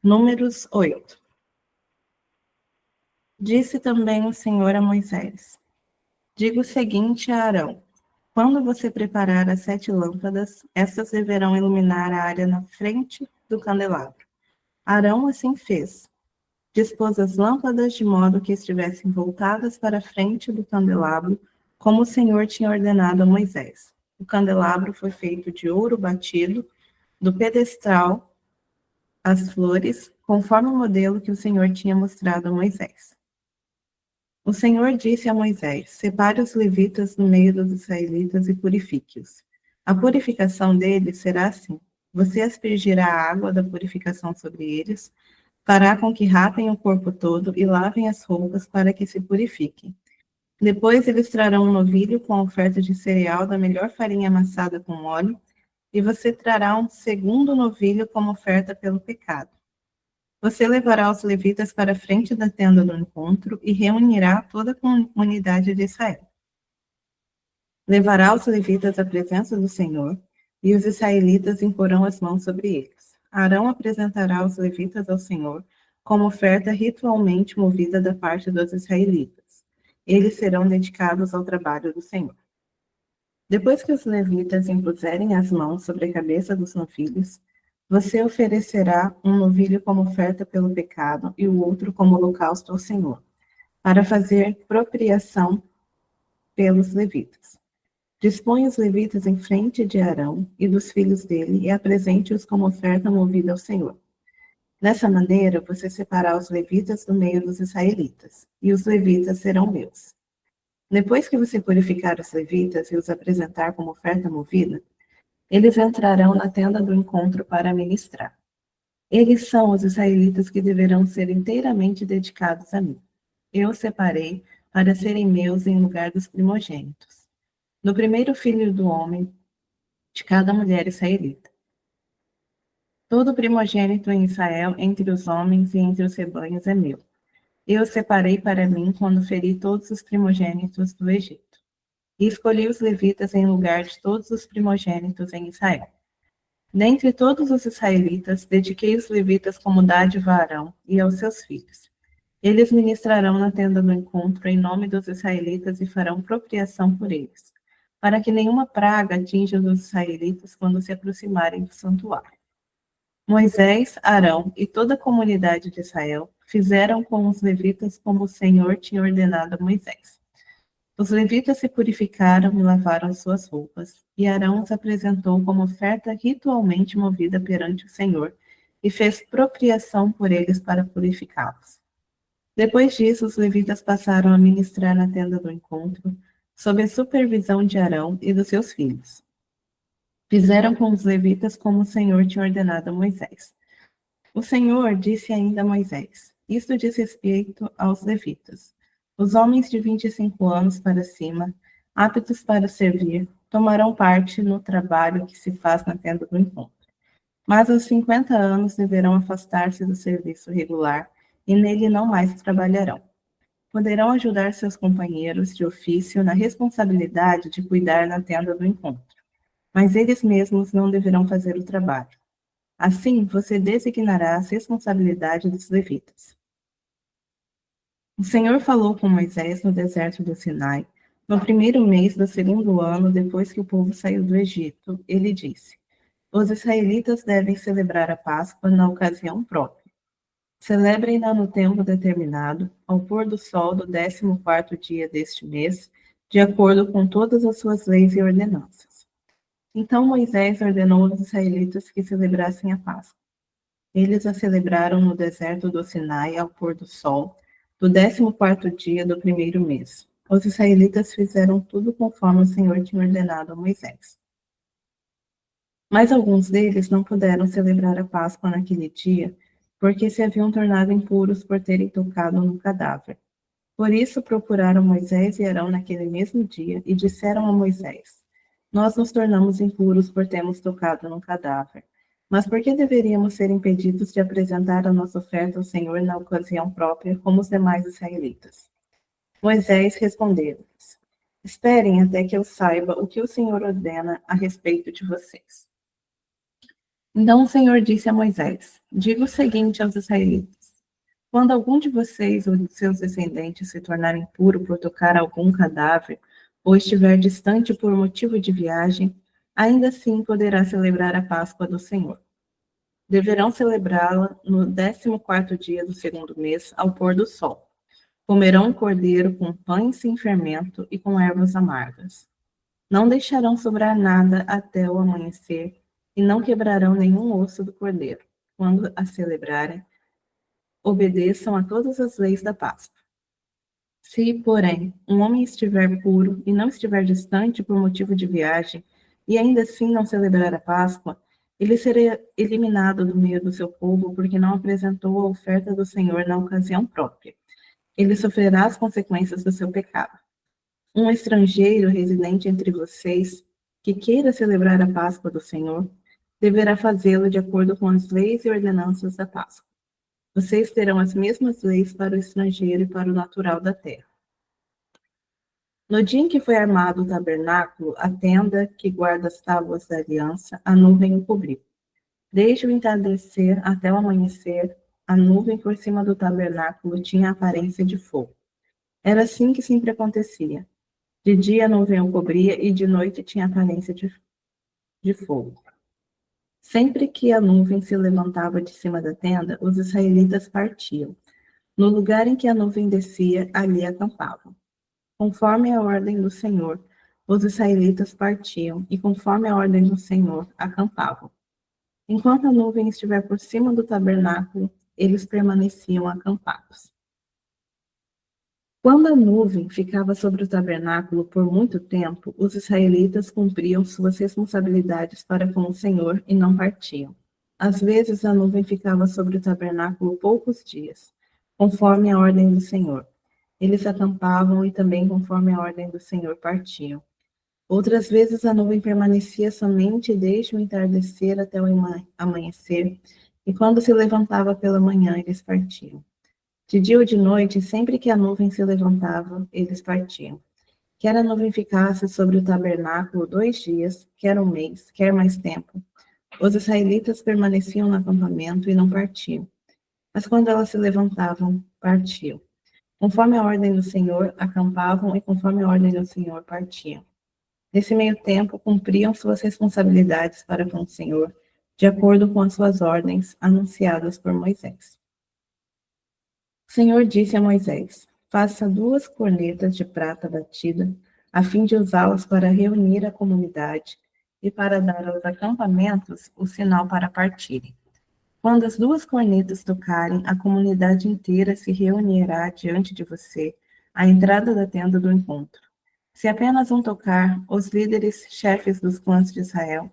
Números 8. Disse também o Senhor a Moisés: diga o seguinte a Arão: quando você preparar as 7 lâmpadas, estas deverão iluminar a área na frente do candelabro. Arão assim fez. Dispôs as lâmpadas de modo que estivessem voltadas para a frente do candelabro, como o Senhor tinha ordenado a Moisés. O candelabro foi feito de ouro batido, do pedestal às flores, conforme o modelo que o Senhor tinha mostrado a Moisés. O Senhor disse a Moisés: separe os levitas no meio dos israelitas e purifique-os. A purificação deles será assim: você aspergirá a água da purificação sobre eles, fará com que rapem o corpo todo e lavem as roupas para que se purifiquem. Depois eles trarão um novilho com a oferta de cereal da melhor farinha amassada com óleo, e você trará um segundo novilho como oferta pelo pecado. Você levará os levitas para a frente da tenda do encontro e reunirá toda a comunidade de Israel. Levará os levitas à presença do Senhor, e os israelitas imporão as mãos sobre eles. Arão apresentará os levitas ao Senhor como oferta ritualmente movida da parte dos israelitas. Eles serão dedicados ao trabalho do Senhor. Depois que os levitas impuserem as mãos sobre a cabeça dos novilhos, você oferecerá um novilho como oferta pelo pecado e o outro como holocausto ao Senhor, para fazer propriação pelos levitas. Dispõe os levitas em frente de Arão e dos filhos dele e apresente-os como oferta movida ao Senhor. Dessa maneira, você separará os levitas do meio dos israelitas, e os levitas serão meus. Depois que você purificar os levitas e os apresentar como oferta movida, eles entrarão na tenda do encontro para ministrar. Eles são os israelitas que deverão ser inteiramente dedicados a mim. Eu os separei para serem meus em lugar dos primogênitos, do primeiro filho do homem, de cada mulher israelita. Todo primogênito em Israel, entre os homens e entre os rebanhos, é meu. Eu os separei para mim quando feri todos os primogênitos do Egito. E escolhi os levitas em lugar de todos os primogênitos em Israel. Dentre todos os israelitas, dediquei os levitas como dádiva a Arão e aos seus filhos. Eles ministrarão na tenda do encontro em nome dos israelitas e farão propriação por eles, para que nenhuma praga atinja os israelitas quando se aproximarem do santuário. Moisés, Arão e toda a comunidade de Israel fizeram com os levitas como o Senhor tinha ordenado a Moisés. Os levitas se purificaram e lavaram suas roupas, e Arão os apresentou como oferta ritualmente movida perante o Senhor, e fez propriação por eles para purificá-los. Depois disso, os levitas passaram a ministrar na tenda do encontro, sob a supervisão de Arão e dos seus filhos. Fizeram com os levitas como o Senhor tinha ordenado a Moisés. O Senhor disse ainda a Moisés: isto diz respeito aos levitas. Os homens de 25 anos para cima, aptos para servir, tomarão parte no trabalho que se faz na tenda do encontro. Mas aos 50 anos deverão afastar-se do serviço regular e nele não mais trabalharão. Poderão ajudar seus companheiros de ofício na responsabilidade de cuidar na tenda do encontro, mas eles mesmos não deverão fazer o trabalho. Assim, você designará as responsabilidades dos levitas. O Senhor falou com Moisés no deserto do Sinai, no primeiro mês do segundo ano depois que o povo saiu do Egito. Ele disse: os israelitas devem celebrar a Páscoa na ocasião própria. Celebrem-na no tempo determinado, ao pôr do sol do 14º dia deste mês, de acordo com todas as suas leis e ordenanças. Então Moisés ordenou aos israelitas que celebrassem a Páscoa. Eles a celebraram no deserto do Sinai ao pôr do sol, do 14º dia do primeiro mês. Os israelitas fizeram tudo conforme o Senhor tinha ordenado a Moisés. Mas alguns deles não puderam celebrar a Páscoa naquele dia, porque se haviam tornado impuros por terem tocado no cadáver. Por isso procuraram Moisés e Arão naquele mesmo dia e disseram a Moisés: nós nos tornamos impuros por termos tocado no cadáver. Mas por que deveríamos ser impedidos de apresentar a nossa oferta ao Senhor na ocasião própria, como os demais israelitas? Moisés respondeu-lhes: esperem até que eu saiba o que o Senhor ordena a respeito de vocês. Então o Senhor disse a Moisés: diga o seguinte aos israelitas: quando algum de vocês ou de seus descendentes se tornar impuro por tocar algum cadáver, ou estiver distante por motivo de viagem, ainda assim poderá celebrar a Páscoa do Senhor. Deverão celebrá-la no 14º dia do segundo mês, ao pôr do sol. Comerão um cordeiro com pães sem fermento e com ervas amargas. Não deixarão sobrar nada até o amanhecer, e não quebrarão nenhum osso do cordeiro. Quando a celebrarem, obedeçam a todas as leis da Páscoa. Se, porém, um homem estiver puro e não estiver distante por motivo de viagem, e ainda assim não celebrar a Páscoa, ele será eliminado do meio do seu povo, porque não apresentou a oferta do Senhor na ocasião própria. Ele sofrerá as consequências do seu pecado. Um estrangeiro residente entre vocês, que queira celebrar a Páscoa do Senhor, deverá fazê-lo de acordo com as leis e ordenanças da Páscoa. Vocês terão as mesmas leis para o estrangeiro e para o natural da terra. No dia em que foi armado o tabernáculo, a tenda que guarda as tábuas da aliança, a nuvem o cobriu. Desde o entardecer até o amanhecer, a nuvem por cima do tabernáculo tinha a aparência de fogo. Era assim que sempre acontecia. De dia a nuvem o cobria e de noite tinha a aparência de fogo. Sempre que a nuvem se levantava de cima da tenda, os israelitas partiam. No lugar em que a nuvem descia, ali acampavam. Conforme a ordem do Senhor, os israelitas partiam, e conforme a ordem do Senhor, acampavam. Enquanto a nuvem estiver por cima do tabernáculo, eles permaneciam acampados. Quando a nuvem ficava sobre o tabernáculo por muito tempo, os israelitas cumpriam suas responsabilidades para com o Senhor e não partiam. Às vezes a nuvem ficava sobre o tabernáculo poucos dias, conforme a ordem do Senhor. Eles acampavam e também, conforme a ordem do Senhor, partiam. Outras vezes a nuvem permanecia somente desde o entardecer até o amanhecer, e quando se levantava pela manhã, eles partiam. De dia ou de noite, sempre que a nuvem se levantava, eles partiam. Quer a nuvem ficasse sobre o tabernáculo 2 dias, quer um mês, quer mais tempo, os israelitas permaneciam no acampamento e não partiam. Mas quando elas se levantavam, partiam. Conforme a ordem do Senhor, acampavam e conforme a ordem do Senhor, partiam. Nesse meio tempo, cumpriam suas responsabilidades para com o Senhor, de acordo com as suas ordens anunciadas por Moisés. O Senhor disse a Moisés: faça 2 cornetas de prata batida, a fim de usá-las para reunir a comunidade e para dar aos acampamentos o sinal para partirem. Quando as 2 cornetas tocarem, a comunidade inteira se reunirá diante de você, à entrada da tenda do encontro. Se apenas um tocar, os líderes chefes dos clãs de Israel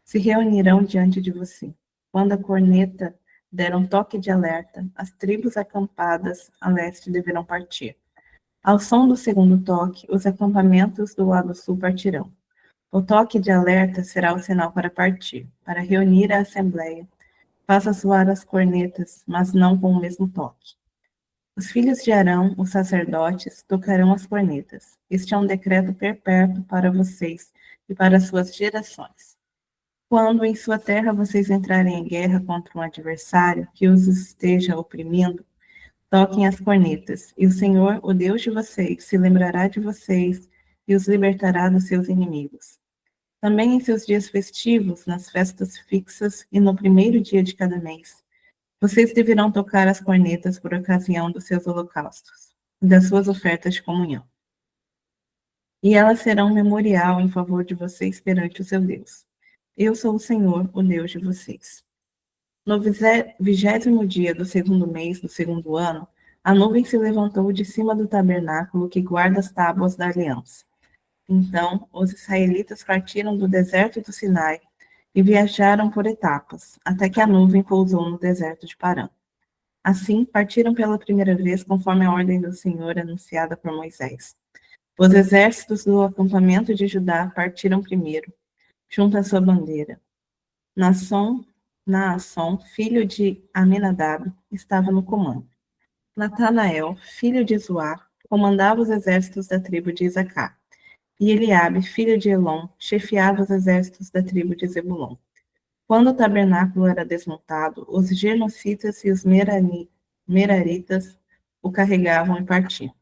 se reunirão diante de você. Quando a corneta der um toque de alerta, as tribos acampadas a leste deverão partir. Ao som do segundo toque, os acampamentos do lado sul partirão. O toque de alerta será o sinal para partir, para reunir a assembleia. Faça soar as cornetas, mas não com o mesmo toque. Os filhos de Arão, os sacerdotes, tocarão as cornetas. Este é um decreto perpétuo para vocês e para suas gerações. Quando em sua terra vocês entrarem em guerra contra um adversário que os esteja oprimindo, toquem as cornetas, e o Senhor, o Deus de vocês, se lembrará de vocês e os libertará dos seus inimigos. Também em seus dias festivos, nas festas fixas e no primeiro dia de cada mês, vocês deverão tocar as cornetas por ocasião dos seus holocaustos e das suas ofertas de comunhão. E elas serão um memorial em favor de vocês perante o seu Deus. Eu sou o Senhor, o Deus de vocês. No 20º dia do segundo mês do segundo ano, a nuvem se levantou de cima do tabernáculo que guarda as tábuas da aliança. Então, os israelitas partiram do deserto do Sinai e viajaram por etapas, até que a nuvem pousou no deserto de Parã. Assim, partiram pela primeira vez conforme a ordem do Senhor anunciada por Moisés. Os exércitos do acampamento de Judá partiram primeiro, junto à sua bandeira. Naasson, filho de Aminadab, estava no comando. Natanael, filho de Zuar, comandava os exércitos da tribo de Isacar. E Eliabe, filho de Elon, chefiava os exércitos da tribo de Zebulon. Quando o tabernáculo era desmontado, os Genocitas e os Meraritas o carregavam e partiam.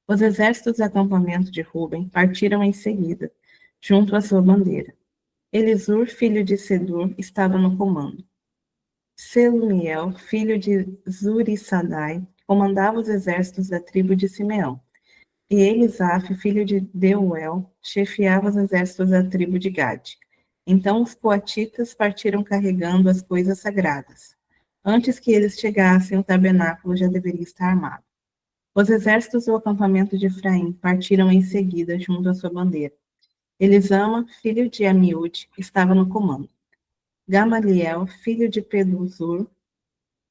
Os exércitos do acampamento de Ruben partiram em seguida, junto à sua bandeira. Elisur, filho de Sedur, estava no comando. Selumiel, filho de Zurissadai, comandava os exércitos da tribo de Simeão. E Elisaf, filho de Deuel, chefiava os exércitos da tribo de Gade. Então os coatitas partiram carregando as coisas sagradas. Antes que eles chegassem, o tabernáculo já deveria estar armado. Os exércitos do acampamento de Efraim partiram em seguida junto à sua bandeira. Elisama, filho de Amiúde, estava no comando. Gamaliel, filho de Peduzur,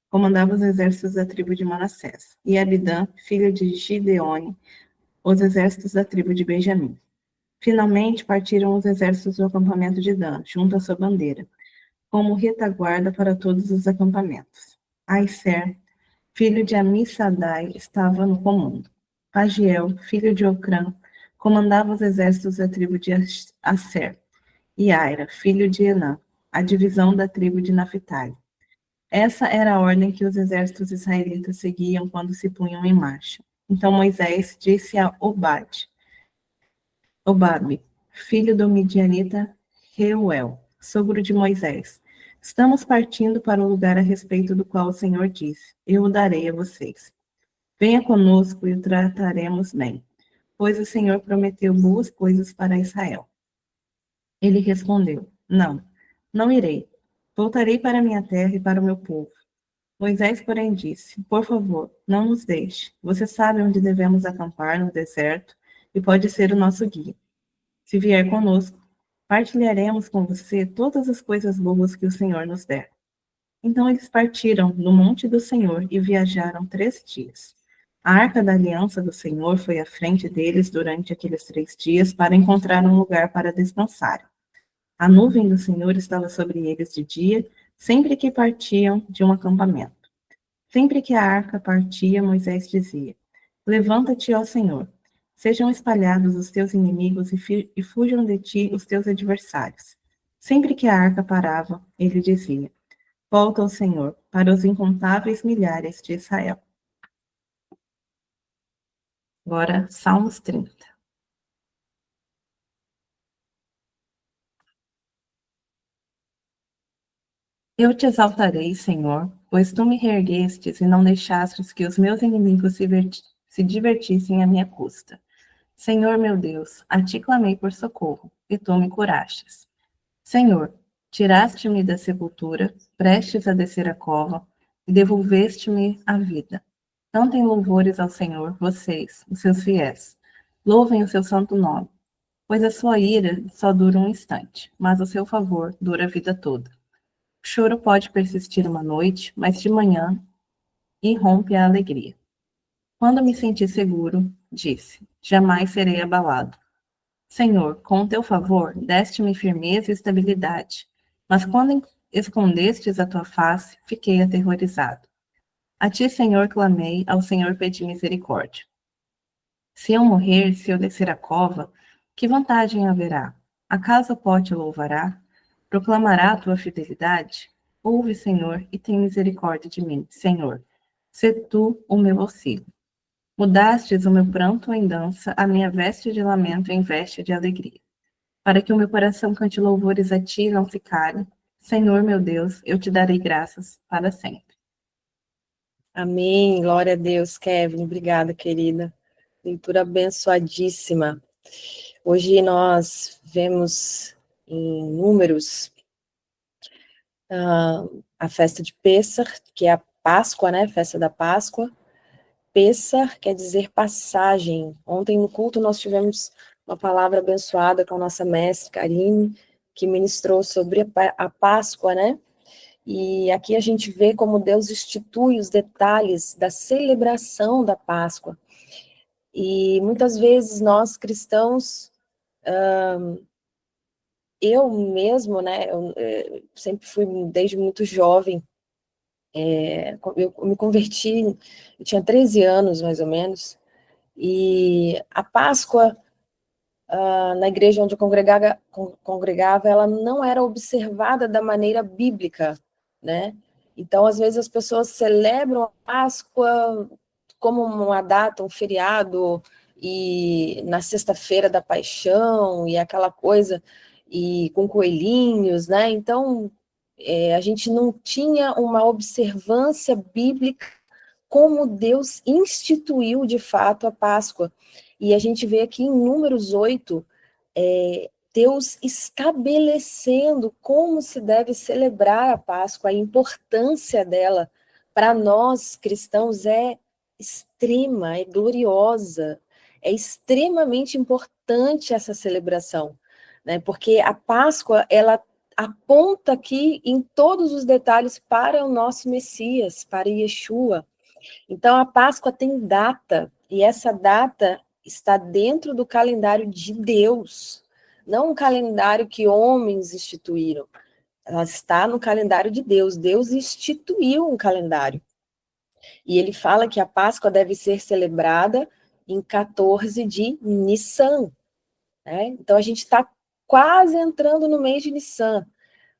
comandava os exércitos da tribo de Manassés. E Abidã, filho de Gideone, os exércitos da tribo de Benjamim. Finalmente partiram os exércitos do acampamento de Dan, junto à sua bandeira, como retaguarda para todos os acampamentos. Aiser, filho de Amissadai, estava no comando. Pagiel, filho de Ocrã, comandava os exércitos da tribo de Aser. E Aira, filho de Enã, a divisão da tribo de Naphtali. Essa era a ordem que os exércitos israelitas seguiam quando se punham em marcha. Então Moisés disse a Obabe, filho do midianita Reuel, sogro de Moisés: estamos partindo para o lugar a respeito do qual o Senhor disse: eu o darei a vocês. Venha conosco e o trataremos bem, pois o Senhor prometeu boas coisas para Israel. Ele respondeu: não, não irei. Voltarei para minha terra e para o meu povo. Moisés, porém, disse: por favor, não nos deixe. Você sabe onde devemos acampar no deserto e pode ser o nosso guia. Se vier conosco, partilharemos com você todas as coisas boas que o Senhor nos der. Então eles partiram do monte do Senhor e viajaram 3 dias. A arca da aliança do Senhor foi à frente deles durante aqueles 3 dias para encontrar um lugar para descansar. A nuvem do Senhor estava sobre eles de dia, sempre que partiam de um acampamento. Sempre que a arca partia, Moisés dizia: levanta-te, ó Senhor. Sejam espalhados os teus inimigos e fujam de ti os teus adversários. Sempre que a arca parava, ele dizia: volta ao Senhor, para os incontáveis milhares de Israel. Agora, Salmos 30. Eu te exaltarei, Senhor, pois tu me reerguestes e não deixastes que os meus inimigos se divertissem à minha custa. Senhor meu Deus, a ti clamei por socorro, e tu me curastes. Senhor, tiraste-me da sepultura, prestes a descer a cova, e devolveste-me a vida. Cantem louvores ao Senhor, vocês, os seus fiéis. Louvem o seu santo nome, pois a sua ira só dura um instante, mas o seu favor dura a vida toda. O choro pode persistir uma noite, mas de manhã irrompe a alegria. Quando me senti seguro, disse: jamais serei abalado. Senhor, com o teu favor, deste-me firmeza e estabilidade, mas quando escondestes a tua face, fiquei aterrorizado. A ti, Senhor, clamei, ao Senhor pedi misericórdia. Se eu morrer, se eu descer a cova, que vantagem haverá? Acaso a pó te louvará? Proclamará a tua fidelidade? Ouve, Senhor, e tem misericórdia de mim, Senhor. Sê tu o meu auxílio. Mudastes o meu pranto em dança, a minha veste de lamento em veste de alegria. Para que o meu coração cante louvores a ti e não se cale. Senhor meu Deus, eu te darei graças para sempre. Amém, glória a Deus, Kevin, obrigada, querida. Leitura abençoadíssima. Hoje nós vemos em Números a festa de Pêssar, que é a Páscoa, né, festa da Páscoa. Pêssar quer dizer passagem. Ontem no culto nós tivemos uma palavra abençoada com a nossa mestre, Karine, que ministrou sobre a Páscoa, né? E aqui a gente vê como Deus institui os detalhes da celebração da Páscoa. E muitas vezes nós cristãos, eu mesmo, né, eu sempre fui desde muito jovem, eu me converti, eu tinha 13 anos mais ou menos, e a Páscoa na igreja onde eu congregava, ela não era observada da maneira bíblica, né? Então, às vezes, as pessoas celebram a Páscoa como uma data, um feriado, e na sexta-feira da Paixão, e aquela coisa, e com coelhinhos, né? Então, a gente não tinha uma observância bíblica como Deus instituiu de fato a Páscoa. E a gente vê aqui em Números 8, Deus estabelecendo como se deve celebrar a Páscoa, a importância dela para nós cristãos é extrema, é gloriosa, é extremamente importante essa celebração, né? Porque a Páscoa, ela aponta aqui em todos os detalhes para o nosso Messias, para Yeshua. Então, a Páscoa tem data, e essa data está dentro do calendário de Deus, não um calendário que homens instituíram. Ela está no calendário de Deus. Deus instituiu um calendário. E ele fala que a Páscoa deve ser celebrada em 14 de Nissan, né? Então, a gente está quase entrando no mês de Nissan.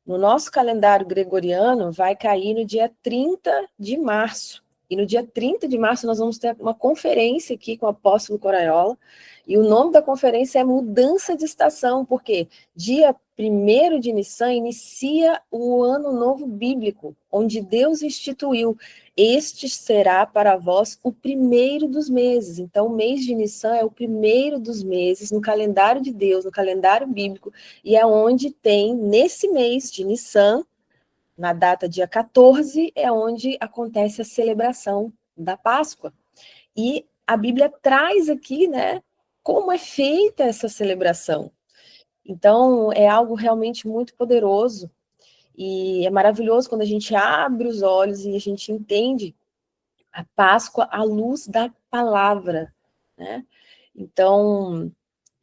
No nosso calendário gregoriano, vai cair no dia 30 de março. E no dia 30 de março nós vamos ter uma conferência aqui com o apóstolo Coraiola, e o nome da conferência é Mudança de Estação, porque dia 1º de Nissan inicia o ano novo bíblico, onde Deus instituiu, este será para vós o primeiro dos meses. Então, o mês de Nissan é o primeiro dos meses no calendário de Deus, no calendário bíblico, e é onde tem, nesse mês de Nissan, na data dia 14, é onde acontece a celebração da Páscoa. E a Bíblia traz aqui, né, como é feita essa celebração. Então, é algo realmente muito poderoso, e é maravilhoso quando a gente abre os olhos e a gente entende a Páscoa à luz da palavra, né? Então,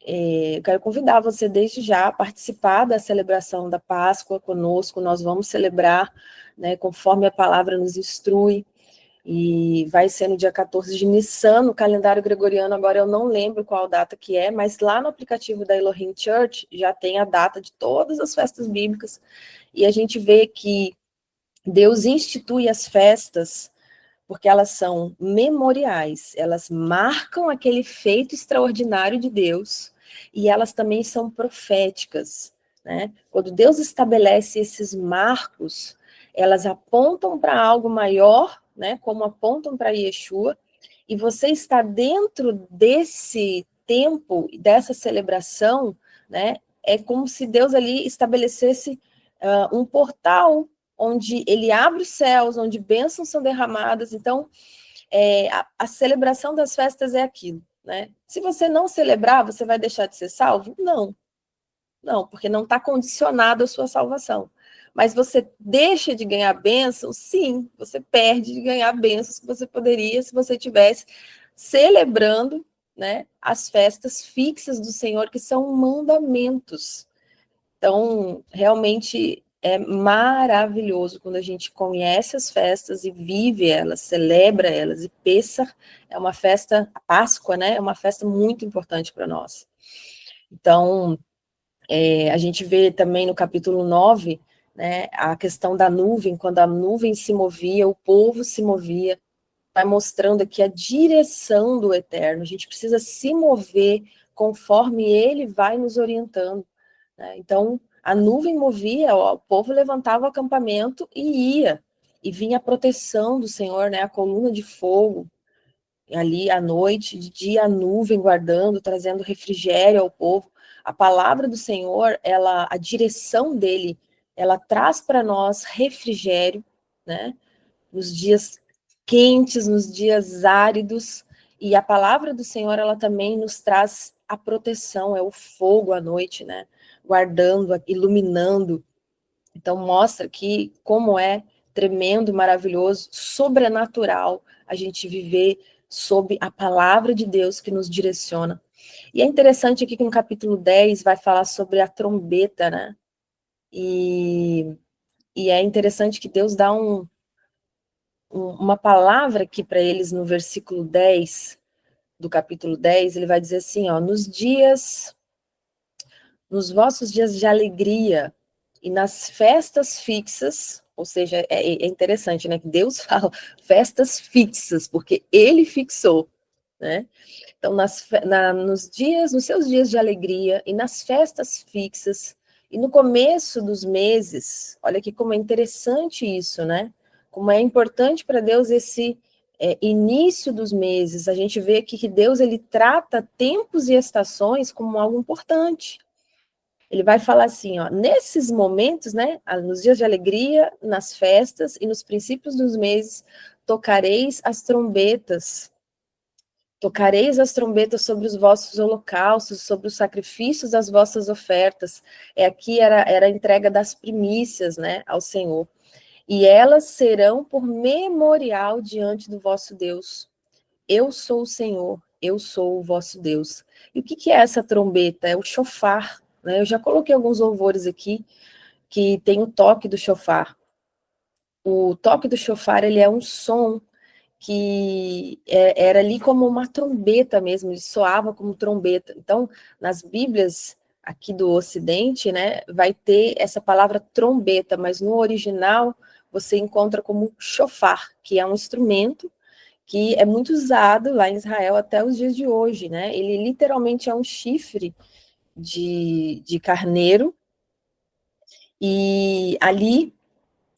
eu quero convidar você desde já a participar da celebração da Páscoa conosco. Nós vamos celebrar, né, conforme a palavra nos instrui, e vai ser no dia 14 de Nissan, no calendário gregoriano. Agora eu não lembro qual data que é, mas lá no aplicativo da Elohim Church já tem a data de todas as festas bíblicas, e a gente vê que Deus institui as festas porque elas são memoriais, elas marcam aquele feito extraordinário de Deus, e elas também são proféticas, né? Quando Deus estabelece esses marcos, elas apontam para algo maior, né? Como apontam para Yeshua, e você está dentro desse tempo, dessa celebração, né? É como se Deus ali estabelecesse um portal onde ele abre os céus, onde bênçãos são derramadas. Então, a celebração das festas é aquilo, né? Se você não celebrar, você vai deixar de ser salvo? Não, não, porque não está condicionado à sua salvação. Mas você deixa de ganhar bênçãos? Sim, você perde de ganhar bênçãos que você poderia se você tivesse celebrando, né, as festas fixas do Senhor, que são mandamentos. Então, realmente é maravilhoso quando a gente conhece as festas e vive elas, celebra elas. E Pêssar é uma festa, a Páscoa, né, é uma festa muito importante para nós. Então, a gente vê também no capítulo 9, né, a questão da nuvem, quando a nuvem se movia, o povo se movia, vai mostrando aqui a direção do Eterno. A gente precisa se mover conforme ele vai nos orientando, né? Então, a nuvem movia, o povo levantava o acampamento e ia, e vinha a proteção do Senhor, né? A coluna de fogo ali à noite, de dia a nuvem guardando, trazendo refrigério ao povo. A palavra do Senhor, a direção dele, ela traz para nós refrigério, né? Nos dias quentes, nos dias áridos, e a palavra do Senhor, ela também nos traz a proteção, é o fogo à noite, né? Guardando, iluminando. Então, mostra que como é tremendo, maravilhoso, sobrenatural a gente viver sob a palavra de Deus que nos direciona. E é interessante aqui que no capítulo 10 vai falar sobre a trombeta, né? E é interessante que Deus dá uma palavra aqui para eles no versículo 10 do capítulo 10, ele vai dizer assim, ó, nos dias nos vossos dias de alegria e nas festas fixas, ou seja, é interessante, né, que Deus fala festas fixas, porque ele fixou, né? Então, nos seus dias de alegria e nas festas fixas, e no começo dos meses, olha aqui como é interessante isso, né? Como é importante para Deus esse início dos meses. A gente vê aqui que Deus, ele trata tempos e estações como algo importante. Ele vai falar assim, ó, nesses momentos, né, nos dias de alegria, nas festas e nos princípios dos meses, tocareis as trombetas sobre os vossos holocaustos, sobre os sacrifícios das vossas ofertas. Aqui era a entrega das primícias, né, ao Senhor. E elas serão por memorial diante do vosso Deus. Eu sou o Senhor, eu sou o vosso Deus. E o que é essa trombeta? É o chofar, né? Eu já coloquei alguns louvores aqui que tem o toque do chofar. O toque do chofar, ele é um som que era ali como uma trombeta mesmo, ele soava como trombeta. Então, nas Bíblias aqui do Ocidente, né, vai ter essa palavra trombeta, mas no original você encontra como chofar, que é um instrumento que é muito usado lá em Israel até os dias de hoje, né? Ele literalmente é um chifre de carneiro, e ali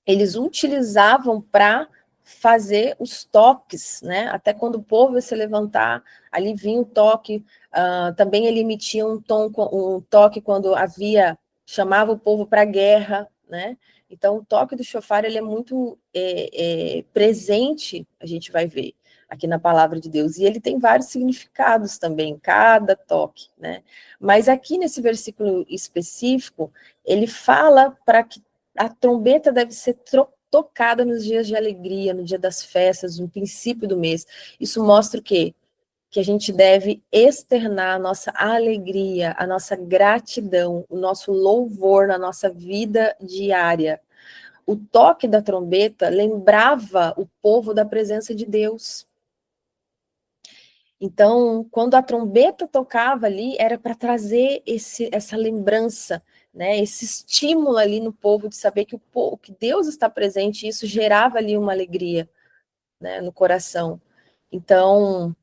eles utilizavam para fazer os toques, né? Até quando o povo ia se levantar, ali vinha o toque. Também ele emitia um toque quando chamava o povo para a guerra, né? Então o toque do chofar, ele é muito presente, a gente vai ver aqui na palavra de Deus, e ele tem vários significados também, cada toque, né? Mas aqui nesse versículo específico, ele fala para que a trombeta deve ser tocada nos dias de alegria, no dia das festas, no princípio do mês. Isso mostra o quê? Que a gente deve externar a nossa alegria, a nossa gratidão, o nosso louvor na nossa vida diária. O toque da trombeta lembrava o povo da presença de Deus. Então, quando a trombeta tocava ali, era para trazer essa lembrança, né, esse estímulo ali no povo de saber que Deus está presente, e isso gerava ali uma alegria, né, no coração. Então,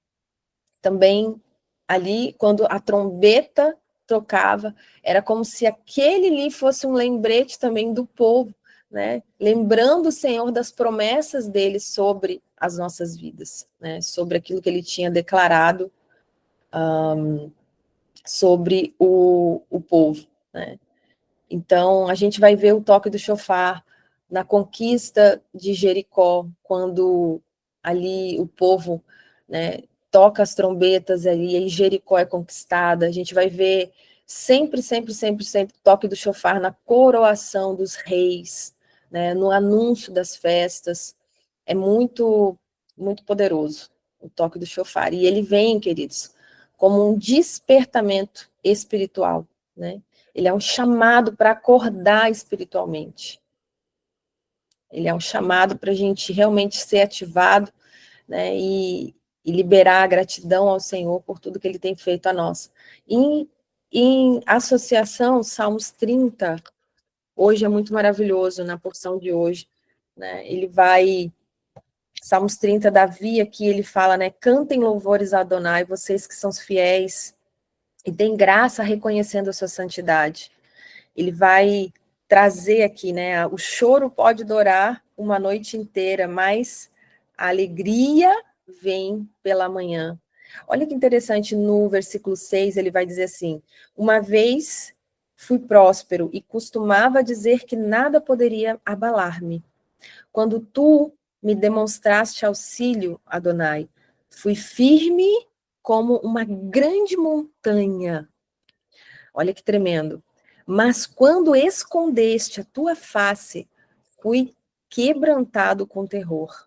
também ali, quando a trombeta tocava, era como se aquele ali fosse um lembrete também do povo, né? Lembrando o Senhor das promessas dele sobre as nossas vidas, né? Sobre aquilo que ele tinha declarado sobre o povo, né? Então, a gente vai ver o toque do chofar na conquista de Jericó, quando ali o povo, né, toca as trombetas ali, e Jericó é conquistada. A gente vai ver sempre, sempre, sempre, sempre o toque do chofar na coroação dos reis, né, no anúncio das festas. É muito, muito poderoso o toque do chofar. E ele vem, queridos, como um despertamento espiritual, né? Ele é um chamado para acordar espiritualmente. Ele é um chamado para a gente realmente ser ativado, né, e liberar a gratidão ao Senhor por tudo que Ele tem feito a nós. Em associação, Salmos 30, hoje é muito maravilhoso, na porção de hoje, né, Salmos 30, Davi aqui, ele fala, né, cantem louvores a Adonai, vocês que são fiéis, e deem graça reconhecendo a sua santidade. Ele vai trazer aqui, né? O choro pode durar uma noite inteira, mas a alegria vem pela manhã. Olha que interessante, no versículo 6, ele vai dizer assim: uma vez fui próspero e costumava dizer que nada poderia abalar-me. Quando tu me demonstraste auxílio, Adonai, fui firme como uma grande montanha. Olha que tremendo. Mas quando escondeste a tua face, fui quebrantado com terror.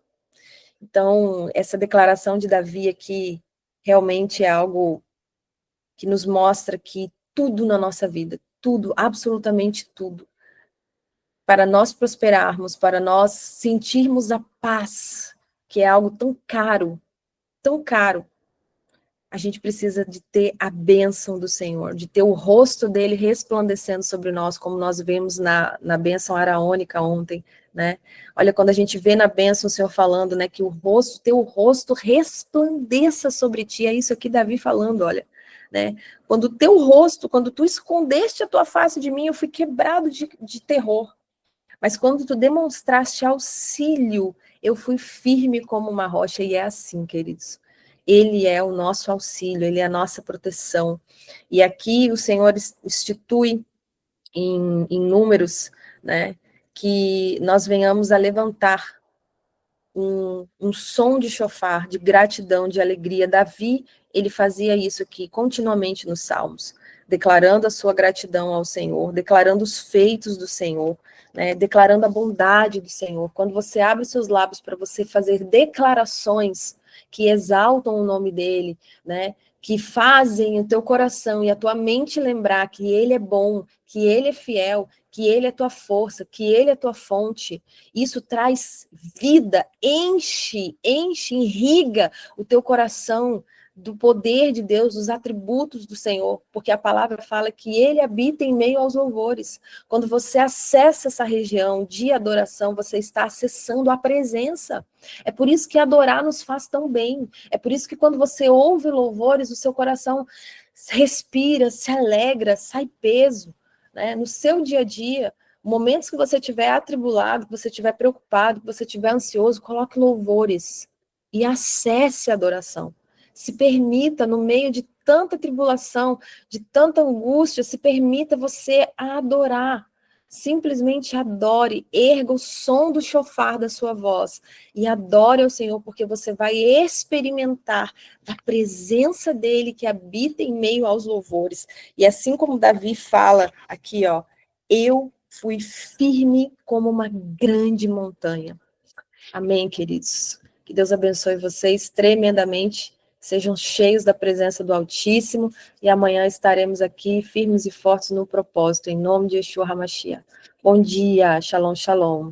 Então, essa declaração de Davi aqui realmente é algo que nos mostra que tudo na nossa vida, tudo, absolutamente tudo, para nós prosperarmos, para nós sentirmos a paz, que é algo tão caro, a gente precisa de ter a bênção do Senhor, de ter o rosto dele resplandecendo sobre nós, como nós vemos na bênção araônica ontem, né? Olha, quando a gente vê na bênção o Senhor falando, né, que teu rosto resplandeça sobre ti, é isso aqui Davi falando, olha, né? Quando tu escondeste a tua face de mim, eu fui quebrado de terror. Mas quando tu demonstraste auxílio, eu fui firme como uma rocha, e é assim, queridos. Ele é o nosso auxílio, ele é a nossa proteção. E aqui o Senhor institui em Números, né, que nós venhamos a levantar um som de chofar, de gratidão, de alegria. Davi, ele fazia isso aqui continuamente nos Salmos, declarando a sua gratidão ao Senhor, declarando os feitos do Senhor, né, declarando a bondade do Senhor. Quando você abre seus lábios para você fazer declarações que exaltam o nome dele, né, que fazem o teu coração e a tua mente lembrar que ele é bom, que ele é fiel, que ele é tua força, que ele é tua fonte, isso traz vida, enche, irriga o teu coração do poder de Deus, dos atributos do Senhor, porque a palavra fala que ele habita em meio aos louvores. Quando você acessa essa região de adoração, você está acessando a presença. É por isso que adorar nos faz tão bem. É por isso que quando você ouve louvores, o seu coração respira, se alegra, sai peso, né? No seu dia a dia, momentos que você estiver atribulado, que você estiver preocupado, que você estiver ansioso, coloque louvores e acesse a adoração. Se permita, no meio de tanta tribulação, de tanta angústia, se permita você adorar. Simplesmente adore, erga o som do chofar da sua voz e adore ao Senhor, porque você vai experimentar a presença dele que habita em meio aos louvores. E assim como Davi fala aqui, ó, eu fui firme como uma grande montanha. Amém, queridos. Que Deus abençoe vocês tremendamente. Sejam cheios da presença do Altíssimo. E amanhã estaremos aqui firmes e fortes no propósito. Em nome de Yeshua HaMashiach. Bom dia. Shalom, shalom.